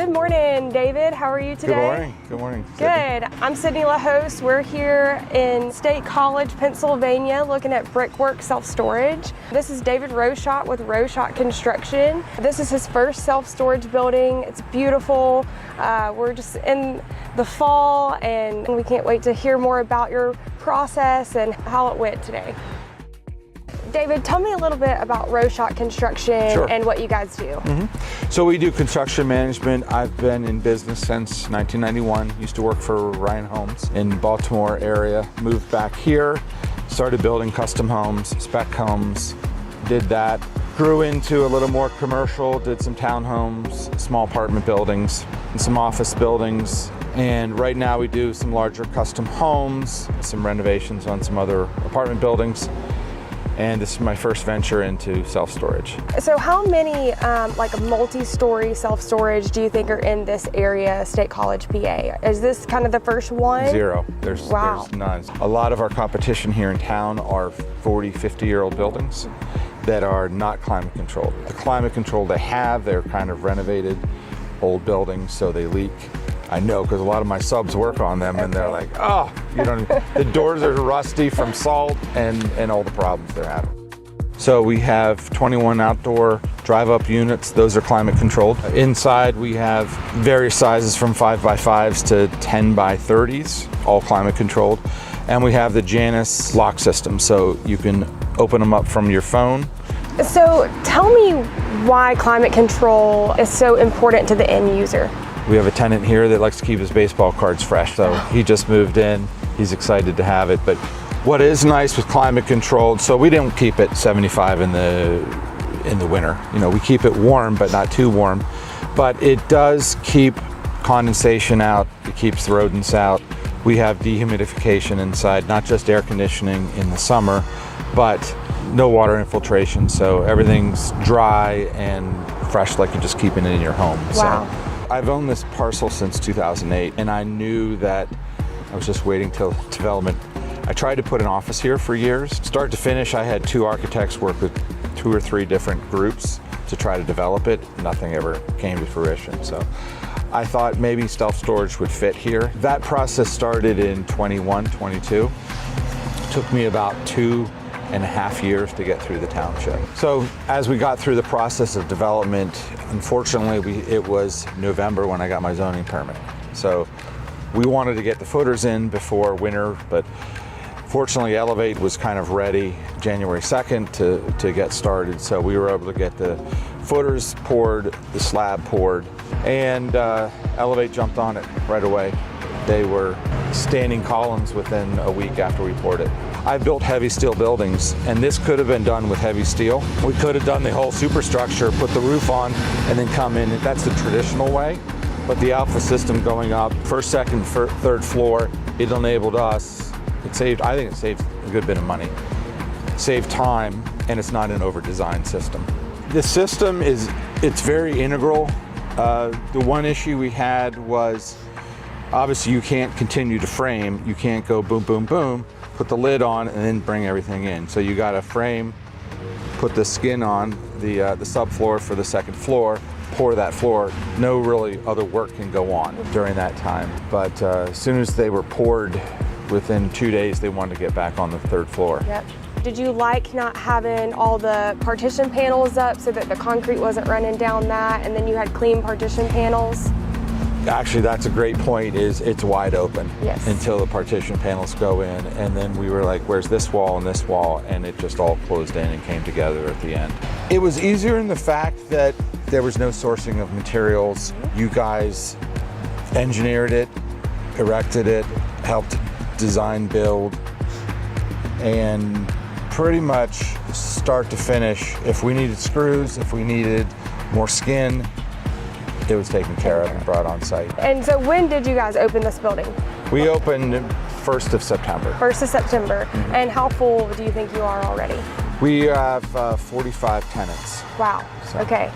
Good morning, David. How are you today? Good morning. Good morning. Good. I'm Sydney LaHost. We're here in State College, Pennsylvania, looking at Brickworks self-storage. This is David Roshot with Roshot Construction. This is his first self-storage building. It's beautiful. We're just in the fall, and we can't wait to hear more about your process and how it went today. David, tell me a little bit about Roshot Construction. Sure. And what you guys do. So we do construction management. I've been in business since 1991. Used to work for Ryan Homes in Baltimore area. Moved back here, started building custom homes, spec homes, did that. Grew into a little more commercial, did some townhomes, small apartment buildings, and some office buildings. And right now we do some larger custom homes, some renovations on some other apartment buildings. And this is my first venture into self-storage. So how many multi-story self-storage do you think are in this area, State College, PA? Is this kind of the first one? Zero. There's none. A lot of our competition here in town are 40, 50-year-old buildings that are not climate controlled. The climate control they have, they're kind of renovated old buildings, so they leak. I know, because a lot of my subs work on them, and they're like, oh, the doors are rusty from salt and all the problems they're having. So we have 21 outdoor drive-up units. Those are climate controlled. Inside we have various sizes from 5x5s to 10x30s, all climate controlled. And we have the Janus lock system, so you can open them up from your phone. So tell me why climate control is so important to the end user. We have a tenant here that likes to keep his baseball cards fresh, so he just moved in. He's excited to have it. But what is nice with climate controlled, so we don't keep it 75 in the winter. We keep it warm, but not too warm. But it does keep condensation out. It keeps the rodents out. We have dehumidification inside, not just air conditioning in the summer, but no water infiltration, so everything's dry and fresh, like you're just keeping it in your home. Wow. So I've owned this parcel since 2008, and I knew that I was just waiting till development. I tried to put an office here for years. Start to finish, I had 2 architects work with 2 or 3 different groups to try to develop it. Nothing ever came to fruition. So I thought maybe self-storage would fit here. That process started in 21, 22. Took me about 2.5 years to get through the township. So as we got through the process of development, unfortunately it was November when I got my zoning permit. So we wanted to get the footers in before winter, but fortunately Elevate was kind of ready January 2nd to get started. So we were able to get the footers poured, the slab poured, and Elevate jumped on it right away. They were standing columns within a week after we poured it. I built heavy steel buildings, and this could have been done with heavy steel. We could have done the whole superstructure, put the roof on, and then come in. That's the traditional way. But the alpha system going up, first, second, third floor, it enabled us. I think it saved a good bit of money. Saved time, and it's not an over-designed system. The system it's very integral. The one issue we had was, obviously you can't continue to frame. You can't go boom, boom, boom, put the lid on and then bring everything in. So you got to frame, put the skin on the subfloor for the second floor, pour that floor. No really other work can go on during that time. But as soon as they were poured, within 2 days they wanted to get back on the third floor. Yep. Did you like not having all the partition panels up so that the concrete wasn't running down that, and then you had clean partition panels? Actually, that's a great point, is it's wide open. Yes. Until the partition panels go in, and then we were like, where's this wall and this wall? And it just all closed in and came together at the end. It was easier in the fact that there was no sourcing of materials. You guys engineered it, erected it, helped design, build, and pretty much start to finish. If we needed screws, if we needed more skin, it was taken care of and brought on site. And so when did you guys open this building? We opened 1st of September. 1st of September. And how full do you think you are already? We have 45 tenants. Wow. So. Okay.